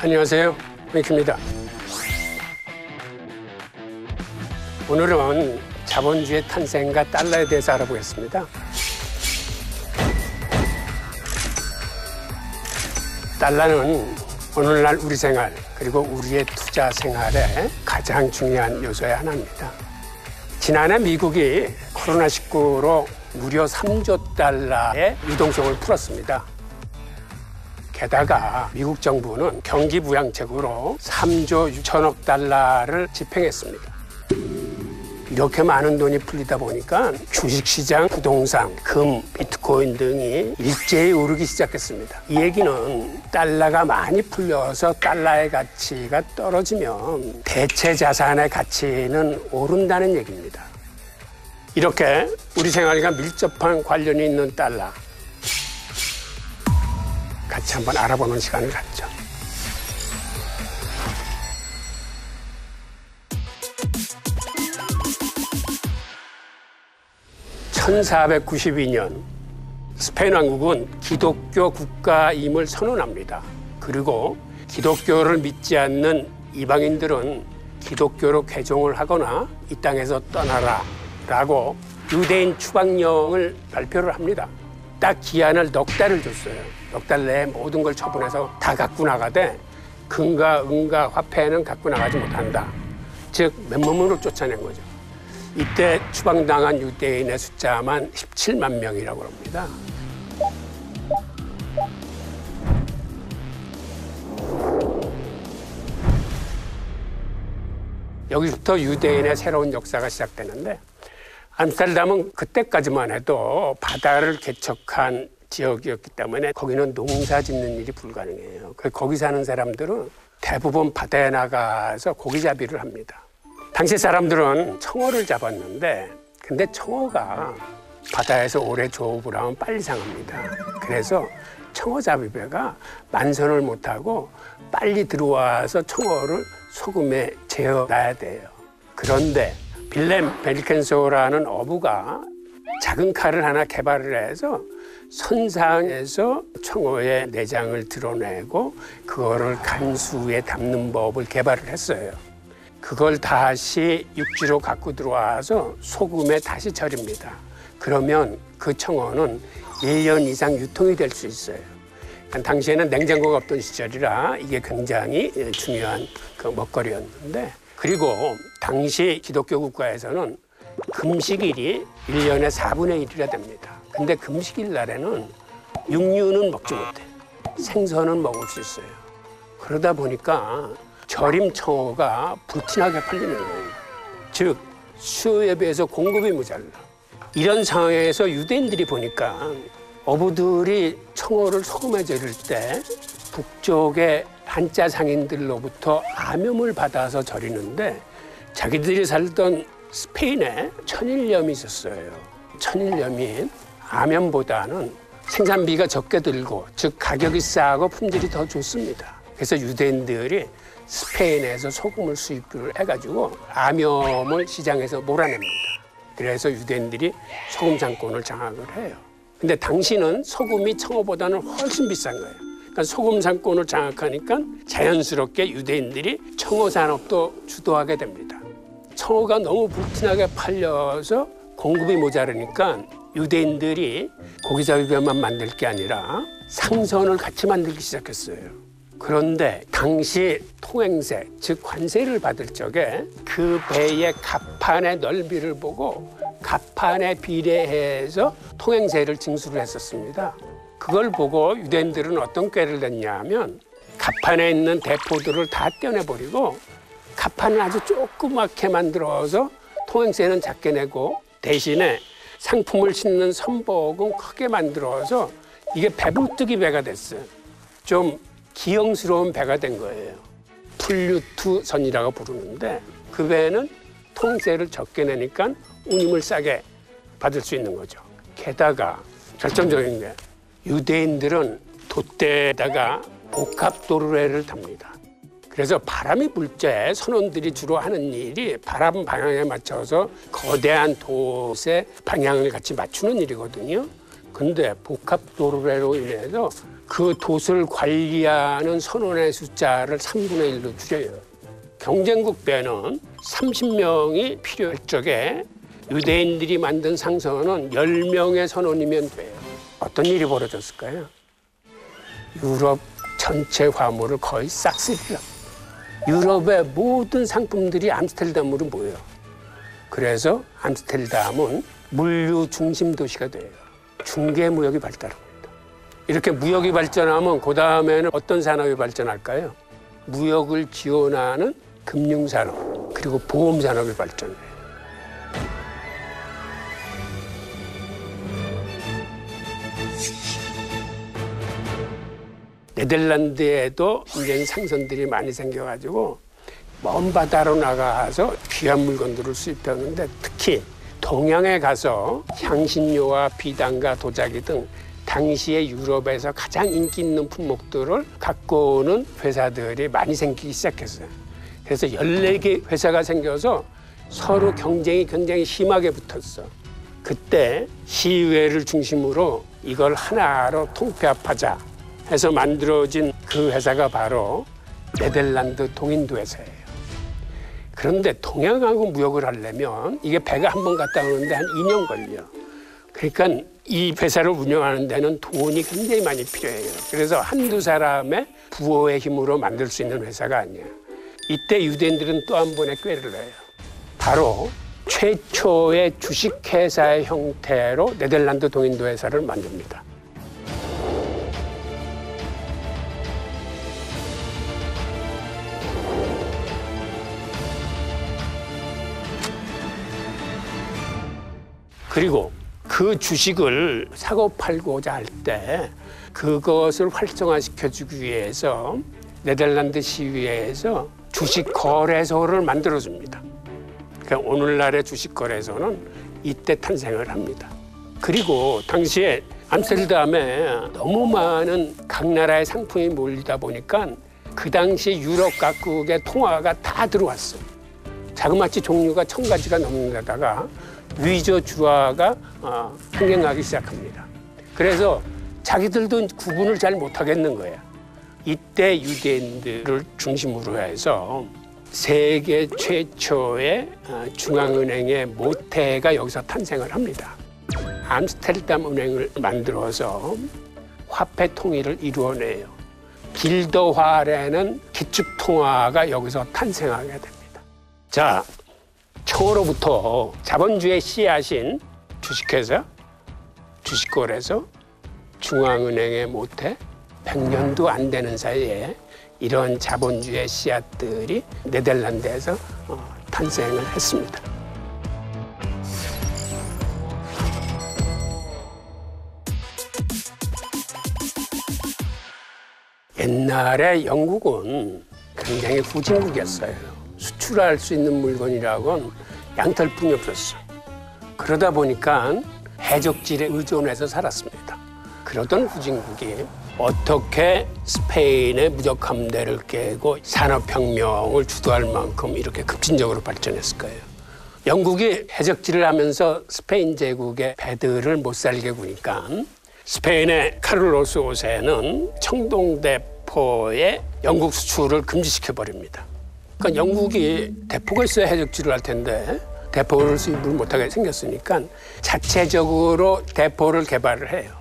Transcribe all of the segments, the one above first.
안녕하세요, 맥입니다. 오늘은 자본주의 탄생과 달러에 대해서 알아보겠습니다. 달러는 오늘날 우리 생활 그리고 우리의 투자 생활에 가장 중요한 요소의 하나입니다. 지난해 미국이 코로나19로 무려 3조 달러의 유동성을 풀었습니다. 게다가 미국 정부는 경기 부양책으로 3조 6천억 달러를 집행했습니다. 이렇게 많은 돈이 풀리다 보니까 주식시장, 부동산, 금, 비트코인 등이 일제히 오르기 시작했습니다. 이 얘기는 달러가 많이 풀려서 달러의 가치가 떨어지면 대체 자산의 가치는 오른다는 얘기입니다. 이렇게 우리 생활과 밀접한 관련이 있는 달러, 같이 한번 알아보는 시간을 갖죠. (1492년) 스페인 왕국은 기독교 국가임을 선언합니다. 그리고 기독교를 믿지 않는 이방인들은 기독교로 개종을 하거나 이 땅에서 떠나라 라고 유대인 추방령을 발표를 합니다. 딱 기한을 넉 달을 줬어요. 넉 달 내에 모든 걸 처분해서 다 갖고 나가되 금과 은과 화폐는 갖고 나가지 못한다. 즉 맨몸으로 쫓아낸 거죠. 이때 추방당한 유대인의 숫자만 17만 명이라고 합니다. 여기부터 유대인의 새로운 역사가 시작되는데, 암스테르담은 그때까지만 해도 바다를 개척한 지역이었기 때문에 거기는 농사 짓는 일이 불가능해요. 거기 사는 사람들은 대부분 바다에 나가서 고기잡이를 합니다. 당시 사람들은 청어를 잡았는데, 근데 청어가 바다에서 오래 조업을 하면 빨리 상합니다. 그래서 청어잡이배가 만선을 못하고 빨리 들어와서 청어를 소금에 재어놔야 돼요. 그런데 빌렘 벨켄소라는 어부가 작은 칼을 하나 개발을 해서 선상에서 청어의 내장을 드러내고 그거를 간수에 담는 법을 개발을 했어요. 그걸 다시 육지로 갖고 들어와서 소금에 다시 절입니다. 그러면 그 청어는 1년 이상 유통이 될 수 있어요. 당시에는 냉장고가 없던 시절이라 이게 굉장히 중요한 그 먹거리였는데, 그리고 당시 기독교 국가에서는 금식일이 1년에 4분의 1이라 됩니다. 근데 금식일 날에는 육류는 먹지 못해. 생선은 먹을 수 있어요. 그러다 보니까 절임 청어가 불티나게 팔리는 거예요. 즉 수요에 비해서 공급이 모자라. 이런 상황에서 유대인들이 보니까 어부들이 청어를 소금에 절일 때 북쪽의 한자 상인들로부터 암염을 받아서 절이는데, 자기들이 살던 스페인에 천일염이 있었어요. 천일염이 암염보다는 생산비가 적게 들고, 즉 가격이 싸고 품질이 더 좋습니다. 그래서 유대인들이 스페인에서 소금을 수입을 해가지고 암염을 시장에서 몰아냅니다. 그래서 유대인들이 소금 상권을 장악을 해요. 근데 당시는 소금이 청어보다는 훨씬 비싼 거예요. 그러니까 소금 상권을 장악하니까 자연스럽게 유대인들이 청어 산업도 주도하게 됩니다. 청어가 너무 불티나게 팔려서 공급이 모자르니까 유대인들이 고기잡이배만 만들 게 아니라 상선을 같이 만들기 시작했어요. 그런데 당시 통행세, 즉 관세를 받을 적에 그 배의 갑판의 넓이를 보고 갑판에 비례해서 통행세를 징수를 했었습니다. 그걸 보고 유대인들은 어떤 꾀를 냈냐 하면 갑판에 있는 대포들을 다 떼어내버리고 갑판을 아주 조그맣게 만들어서 통행세는 작게 내고 대신에 상품을 싣는 선복은 크게 만들어서 이게 배불뚝이 배가 됐어요. 좀 기형스러운 배가 된 거예요. 플류투선이라고 부르는데, 그 배는 통세를 적게 내니까 운임을 싸게 받을 수 있는 거죠. 게다가 결정적인 게 유대인들은 돛대에다가 복합도르래를 탑니다. 그래서 바람이 불 때 선원들이 주로 하는 일이 바람 방향에 맞춰서 거대한 돛의 방향을 같이 맞추는 일이거든요. 근데 복합도르래로 인해서 그 돛을 관리하는 선원의 숫자를 3분의 1로 줄여요. 경쟁국 때는 30명이 필요할 적에 유대인들이 만든 상선은 10명의 선원이면 돼요. 어떤 일이 벌어졌을까요? 유럽 전체 화물을 거의 싹 쓸려. 유럽의 모든 상품들이 암스테르담으로 모여요. 그래서 암스테르담은 물류 중심 도시가 돼요. 중개무역이 발달합니다. 이렇게 무역이 발전하면 그 다음에는 어떤 산업이 발전할까요? 무역을 지원하는 금융산업 그리고 보험산업이 발전해요. 네덜란드에도 이제 상선들이 많이 생겨가지고 먼 바다로 나가서 귀한 물건들을 수입하는데 특히 동양에 가서 향신료와 비단과 도자기 등 당시에 유럽에서 가장 인기 있는 품목들을 갖고 오는 회사들이 많이 생기기 시작했어요. 그래서 14개 회사가 생겨서 서로 경쟁이 굉장히 심하게 붙었어. 그때 시의회를 중심으로 이걸 하나로 통폐합하자 해서 만들어진 그 회사가 바로 네덜란드 동인도 회사예요. 그런데 동양하고 무역을 하려면 이게 배가 한 번 갔다 오는데 한 2년 걸려. 그러니까 이 회사를 운영하는 데는 돈이 굉장히 많이 필요해요. 그래서 한두 사람의 부호의 힘으로 만들 수 있는 회사가 아니야. 이때 유대인들은 또 한 번의 꾀를 내요. 바로 최초의 주식회사의 형태로 네덜란드 동인도 회사를 만듭니다. 그리고 그 주식을 사고 팔고자 할 때 그것을 활성화시켜주기 위해서 네덜란드 시의회에서 주식거래소를 만들어줍니다. 그러니까 오늘날의 주식거래소는 이때 탄생을 합니다. 그리고 당시에 암스테르담에 너무 많은 각 나라의 상품이 몰리다 보니까 그 당시 유럽 각국의 통화가 다 들어왔어. 자그마치 종류가 1000가지가 넘는 데다가 위조 주화가 흥행하기 시작합니다. 그래서 자기들도 구분을 잘 못하겠는 거야. 이때 유대인들을 중심으로 해서 세계 최초의 중앙은행의 모태가 여기서 탄생을 합니다. 암스테르담 은행을 만들어서 화폐 통일을 이루어내요. 길더화라는 기축통화가 여기서 탄생하게 됩니다. 자, 처음으로부터 자본주의 씨앗인 주식회사, 주식거래소, 중앙은행의 모태, 100년도 안 되는 사이에 이런 자본주의 씨앗들이 네덜란드에서 탄생을 했습니다. 옛날에 영국은 굉장히 후진국이었어요. 수출할 수 있는 물건이라고는 양털뿐이 없었어. 그러다 보니까 해적질에 의존해서 살았습니다. 그러던 후진국이 어떻게 스페인의 무적 함대를 깨고 산업혁명을 주도할 만큼 이렇게 급진적으로 발전했을까요? 영국이 해적질을 하면서 스페인 제국의 배들을 못 살게 구니까 스페인의 카를로스 5세는 청동대포에 영국 수출을 금지시켜버립니다. 그러니까 영국이 대포가 있어야 해적질을 할 텐데 대포를 수입을 못하게 생겼으니까 자체적으로 대포를 개발을 해요.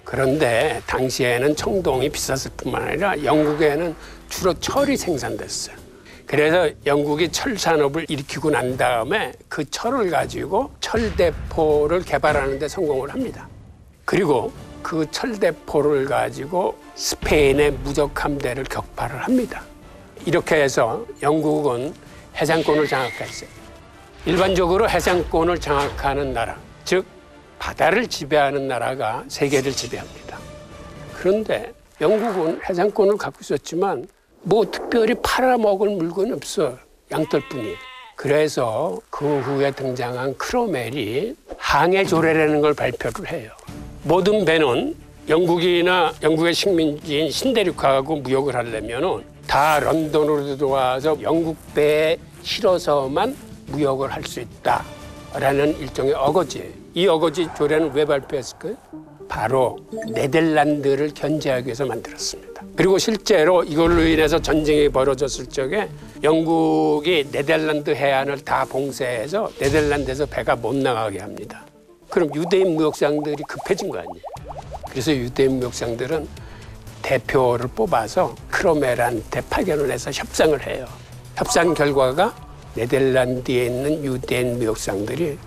그런데 당시에는 청동이 비쌌을 뿐만 아니라 영국에는 주로 철이 생산됐어요. 그래서 영국이 철 산업을 일으키고 난 다음에 그 철을 가지고 철대포를 개발하는 데 성공을 합니다. 그리고 그 철대포를 가지고 스페인의 무적 함대를 격파를 합니다. 이렇게 해서 영국은 해상권을 장악했어요. 일반적으로 해상권을 장악하는 나라, 즉 바다를 지배하는 나라가 세계를 지배합니다. 그런데 영국은 해상권을 갖고 있었지만 뭐 특별히 팔아먹을 물건이 없어. 양털뿐이에요. 그래서 그 후에 등장한 크로멜이 항해조례라는 걸 발표를 해요. 모든 배는 영국이나 영국의 식민지인 신대륙하고 무역을 하려면 다 런던으로 들어와서 영국 배에 실어서만 무역을 할 수 있다라는 일종의 어거지예요. 이 어거지 조례는 왜 발표했을까요? 바로 네덜란드를 견제하기 위해서 만들었습니다. 그리고 실제로 이걸로 인해서 전쟁이 벌어졌을 적에 영국이 네덜란드 해안을 다 봉쇄해서 네덜란드에서 배가 못 나가게 합니다. 그럼 유대인 무역상들이 급해진 거 아니에요. 그래서 유대인 무역상들은 대표를 뽑아서 크로멜한테 파견을 해서 협상을 해요. 협상 결과가 네덜란드에 있는 유대인 무역상들이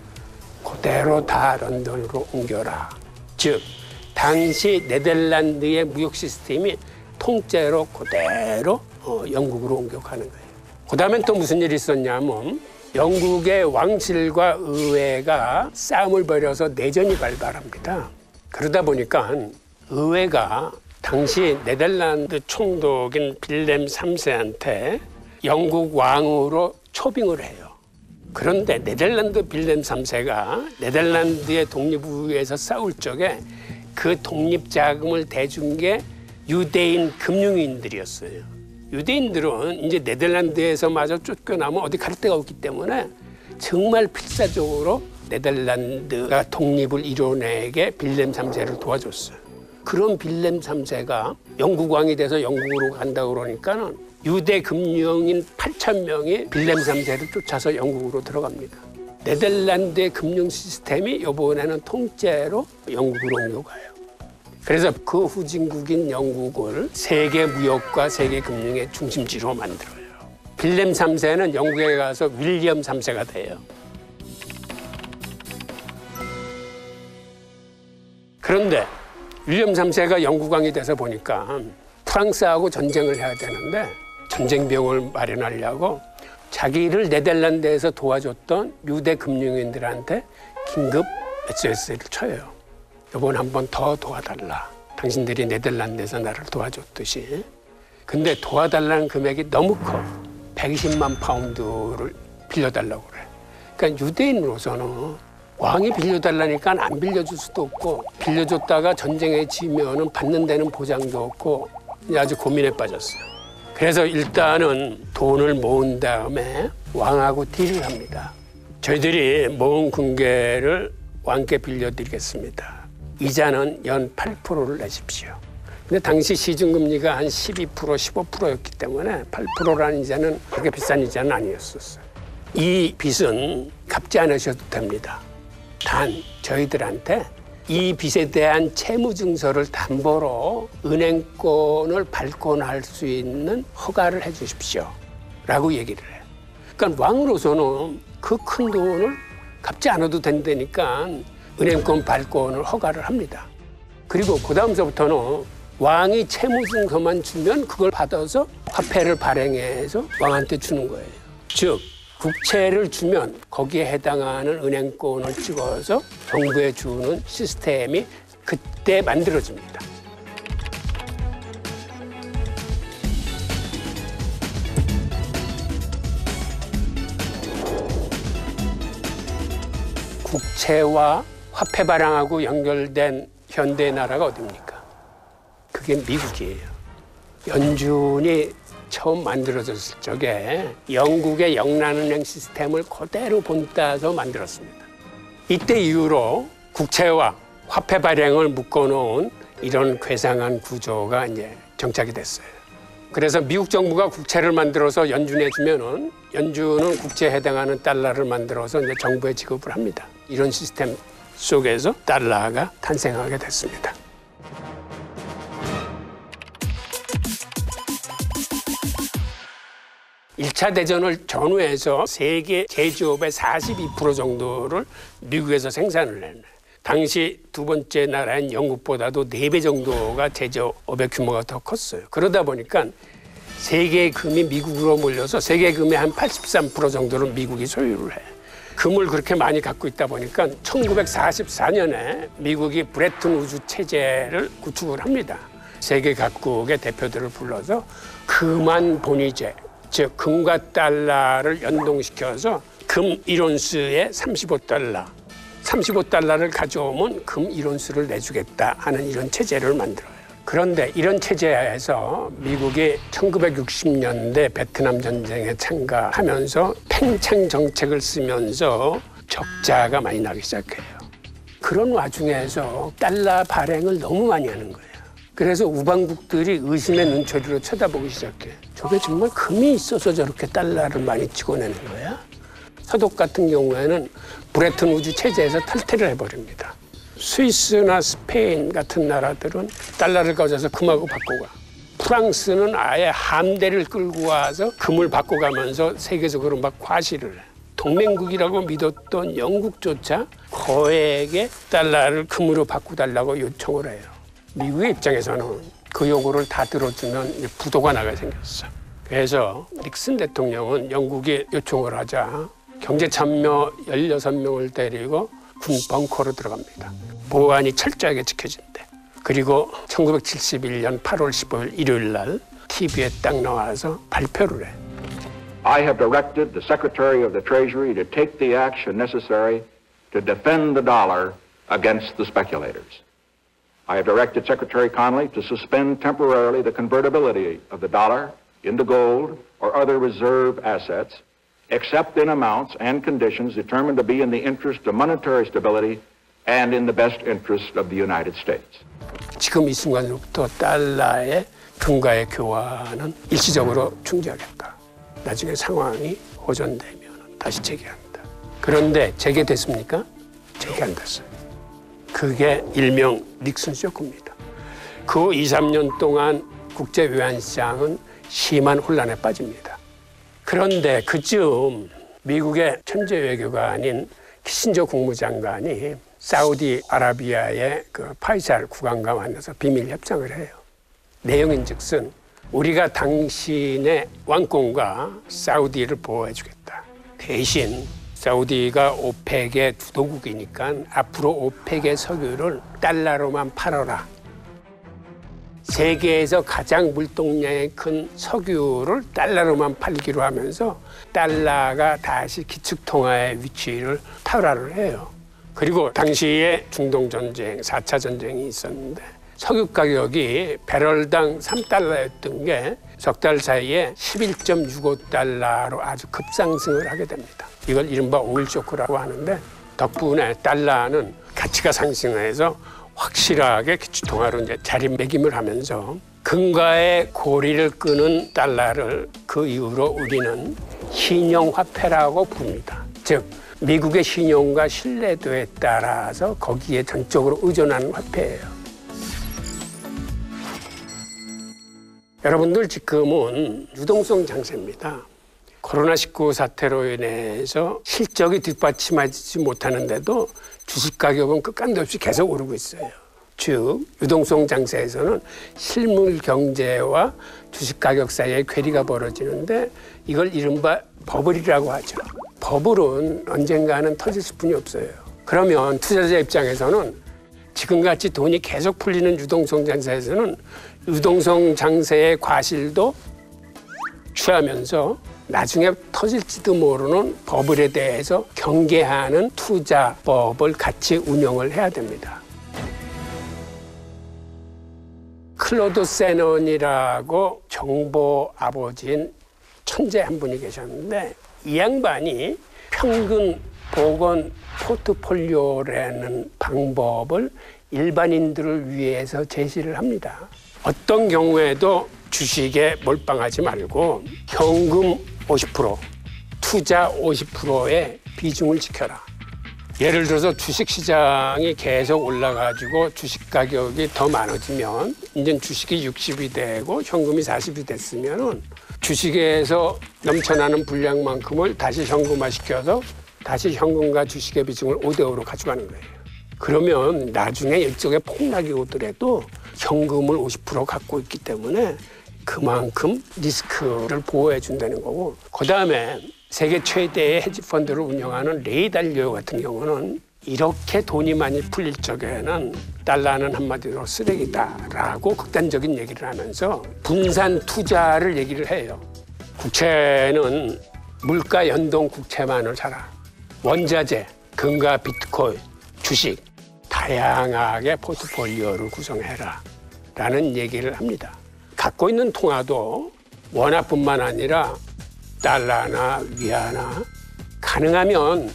그대로 다 런던으로 옮겨라. 즉 당시 네덜란드의 무역 시스템이 통째로 그대로 영국으로 옮겨가는 거예요. 그 다음엔 또 무슨 일이 있었냐면 영국의 왕실과 의회가 싸움을 벌여서 내전이 발발합니다. 그러다 보니까 의회가 당시 네덜란드 총독인 빌렘 3세한테 영국 왕으로 초빙을 해요. 그런데 네덜란드 빌렘 3세가 네덜란드의 독립을 위해서 싸울 적에 그 독립 자금을 대준 게 유대인 금융인들이었어요. 유대인들은 이제 네덜란드에서마저 쫓겨나면 어디 갈 데가 없기 때문에 정말 필사적으로 네덜란드가 독립을 이뤄내게 빌렘 3세를 도와줬어요. 그런 빌렘 3세가 영국 왕이 돼서 영국으로 간다고 그러니까는 유대 금융인 8,000명이 빌렘 3세를 쫓아서 영국으로 들어갑니다. 네덜란드의 금융 시스템이 이번에는 통째로 영국으로 옮겨가요. 그래서 그 후진국인 영국을 세계 무역과 세계 금융의 중심지로 만들어요. 빌렘 3세는 영국에 가서 윌리엄 3세가 돼요. 그런데 윌리엄 3세가 영국 왕이 돼서 보니까 프랑스하고 전쟁을 해야 되는데 전쟁 비용을 마련하려고 자기를 네덜란드에서 도와줬던 유대 금융인들한테 긴급 SOS를 쳐요. 이번 한 번 더 도와달라. 당신들이 네덜란드에서 나를 도와줬듯이. 근데 도와달라는 금액이 너무 커. 120만 파운드를 빌려달라고 그래. 그러니까 유대인으로서는 왕이 빌려달라니까 안 빌려줄 수도 없고 빌려줬다가 전쟁에 지면은 받는 데는 보장도 없고 아주 고민에 빠졌어요. 그래서 일단은 돈을 모은 다음에 왕하고 딜을 합니다. 저희들이 모은 군계를 왕께 빌려드리겠습니다. 이자는 연 8%를 내십시오. 근데 당시 시중금리가 한 12%, 15%였기 때문에 8%라는 이자는 그렇게 비싼 이자는 아니었었어요. 이 빚은 갚지 않으셔도 됩니다. 단 저희들한테 이 빚에 대한 채무증서를 담보로 은행권을 발권할 수 있는 허가를 해 주십시오. 라고 얘기를 해요. 그러니까 왕으로서는 그 큰 돈을 갚지 않아도 된다니까 은행권 발권을 허가를 합니다. 그리고 그 다음서부터는 왕이 채무증서만 주면 그걸 받아서 화폐를 발행해서 왕한테 주는 거예요. 즉 국채를 주면 거기에 해당하는 은행권을 찍어서 정부에 주는 시스템이 그때 만들어집니다. 국채와 화폐 발행하고 연결된 현대 나라가 어디입니까? 그게 미국이에요. 연준이 처음 만들어졌을 적에 영국의 영란은행 시스템을 그대로 본따서 만들었습니다. 이때 이후로 국채와 화폐 발행을 묶어놓은 이런 괴상한 구조가 이제 정착이 됐어요. 그래서 미국 정부가 국채를 만들어서 연준에 주면은 연준은 국채에 해당하는 달러를 만들어서 이제 정부에 지급을 합니다. 이런 시스템 속에서 달러가 탄생하게 됐습니다. 일차 대전을 전후해서 세계 제조업의 42% 정도를 미국에서 생산을 했네. 당시 두 번째 나라인 영국보다도 4배 정도가 제조업의 규모가 더 컸어요. 그러다 보니까 세계 금이 미국으로 몰려서 세계 금의 한 83% 정도를 미국이 소유를 해. 금을 그렇게 많이 갖고 있다 보니까 1944년에 미국이 브레튼 우주 체제를 구축을 합니다. 세계 각국의 대표들을 불러서 금환 본위제, 즉 금과 달러를 연동시켜서 금 1온스에 35달러, 35달러를 가져오면 금 1온스를 내주겠다 하는 이런 체제를 만들어요. 그런데 이런 체제에서 미국이 1960년대 베트남 전쟁에 참가하면서 팽창 정책을 쓰면서 적자가 많이 나기 시작해요. 그런 와중에서 달러 발행을 너무 많이 하는 거예요. 그래서 우방국들이 의심의 눈초리로 쳐다보기 시작해. 저게 정말 금이 있어서 저렇게 달러를 많이 찍어내는 거야? 서독 같은 경우에는 브레튼 우즈 체제에서 탈퇴를 해버립니다. 스위스나 스페인 같은 나라들은 달러를 가져서 금하고 바꿔가. 프랑스는 아예 함대를 끌고 와서 금을 바꿔가면서 세계적으로 막 과시를 해. 동맹국이라고 믿었던 영국조차 거액의 달러를 금으로 바꿔달라고 요청을 해요. 미국의 입장에서는 그 요구를 다 들어주면 부도가 나게 생겼어. 그래서 닉슨 대통령은 영국이 요청을 하자 경제 참모 16명을 데리고 군 벙커로 들어갑니다. 보안이 철저하게 지켜진대. 그리고 1971년 8월 15일 일요일 날 TV에 딱 나와서 발표를 해. I have directed the Secretary of the Treasury to take the action necessary to defend the dollar against the speculators. I have directed Secretary Connally to suspend temporarily the convertibility of the dollar into gold or other reserve assets, except in amounts and conditions determined to be in the interest of monetary stability and in the best interest of the United States. 지금 이 순간부터 달러의 금과의 교환은 일시적으로 중지하겠다. 나중에 상황이 호전되면 다시 재개한다. 그런데 재개됐습니까? 재개 안 됐어요. 그게 일명 닉슨 쇼크입니다. 그 2, 3년 동안 국제 외환시장은 심한 혼란에 빠집니다. 그런데 그쯤 미국의 천재 외교관인 키신저 국무장관이 사우디아라비아의 그 파이살 국왕과 만나서 비밀 협상을 해요. 내용인즉슨 우리가 당신의 왕권과 사우디를 보호해주겠다. 대신 사우디가 오펙의 주도국이니까 앞으로 오펙의 석유를 달러로만 팔아라. 세계에서 가장 물동량이 큰 석유를 달러로만 팔기로 하면서 달러가 다시 기축통화의 위치를 탈환을 해요. 그리고 당시에 중동전쟁, 4차 전쟁이 있었는데 석유 가격이 배럴당 3달러였던 게 석 달 사이에 11.65달러로 아주 급상승을 하게 됩니다. 이걸 이른바 오일 쇼크라고 하는데 덕분에 달러는 가치가 상승해서 확실하게 기축통화로 이제 자리매김을 하면서 금과의 고리를 끄는 달러를 그 이후로 우리는 신용화폐라고 부릅니다. 즉 미국의 신용과 신뢰도에 따라서 거기에 전적으로 의존하는 화폐예요. 여러분들 지금은 유동성 장세입니다. 코로나19 사태로 인해서 실적이 뒷받침하지 못하는데도 주식 가격은 끝간도 없이 계속 오르고 있어요. 즉 유동성 장세에서는 실물 경제와 주식 가격 사이에 괴리가 벌어지는데 이걸 이른바 버블이라고 하죠. 버블은 언젠가는 터질 수뿐이 없어요. 그러면 투자자 입장에서는 지금같이 돈이 계속 풀리는 유동성 장세에서는 유동성 장세의 과실도 취하면서 나중에 터질지도 모르는 버블에 대해서 경계하는 투자법을 같이 운영을 해야 됩니다. 클로드 세넌이라고 정보 아버지인 천재 한 분이 계셨는데 이 양반이 평균 복원 포트폴리오라는 방법을 일반인들을 위해서 제시를 합니다. 어떤 경우에도 주식에 몰빵하지 말고 현금 50%, 투자 50%의 비중을 지켜라. 예를 들어서 주식시장이 계속 올라가지고 주식 가격이 더 많아지면 이제 주식이 60이 되고 현금이 40이 됐으면 주식에서 넘쳐나는 분량만큼을 다시 현금화시켜서 다시 현금과 주식의 비중을 5대5로 가져가는 거예요. 그러면 나중에 일종의 폭락이 오더라도 현금을 50% 갖고 있기 때문에 그만큼 리스크를 보호해 준다는 거고, 그다음에 세계 최대의 헤지펀드를 운영하는 레이 달리오 같은 경우는 이렇게 돈이 많이 풀릴 적에는 달러는 한마디로 쓰레기다라고 극단적인 얘기를 하면서 분산 투자를 얘기를 해요. 국채는 물가 연동 국채만을 사라. 원자재, 금과 비트코인, 주식 다양하게 포트폴리오를 구성해라 라는 얘기를 합니다. 갖고 있는 통화도 원화뿐만 아니라 달러나 위안화, 가능하면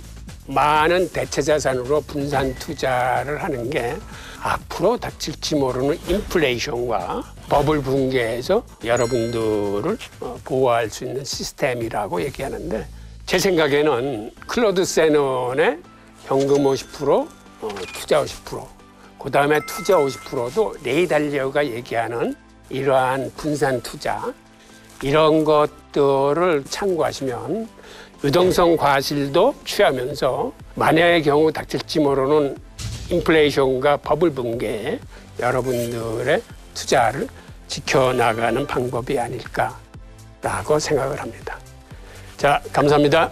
많은 대체 자산으로 분산 투자를 하는 게 앞으로 닥칠지 모르는 인플레이션과 버블 붕괴에서 여러분들을 보호할 수 있는 시스템이라고 얘기하는데, 제 생각에는 클로드 세넌의 현금 50%, 투자 50%, 그 다음에 투자 50%도 레이 달리오가 얘기하는 이러한 분산 투자, 이런 것들을 참고하시면 유동성 과실도 취하면서 만약의 경우 닥칠지 모르는 인플레이션과 버블 붕괴에 여러분들의 투자를 지켜나가는 방법이 아닐까라고 생각을 합니다. 자, 감사합니다.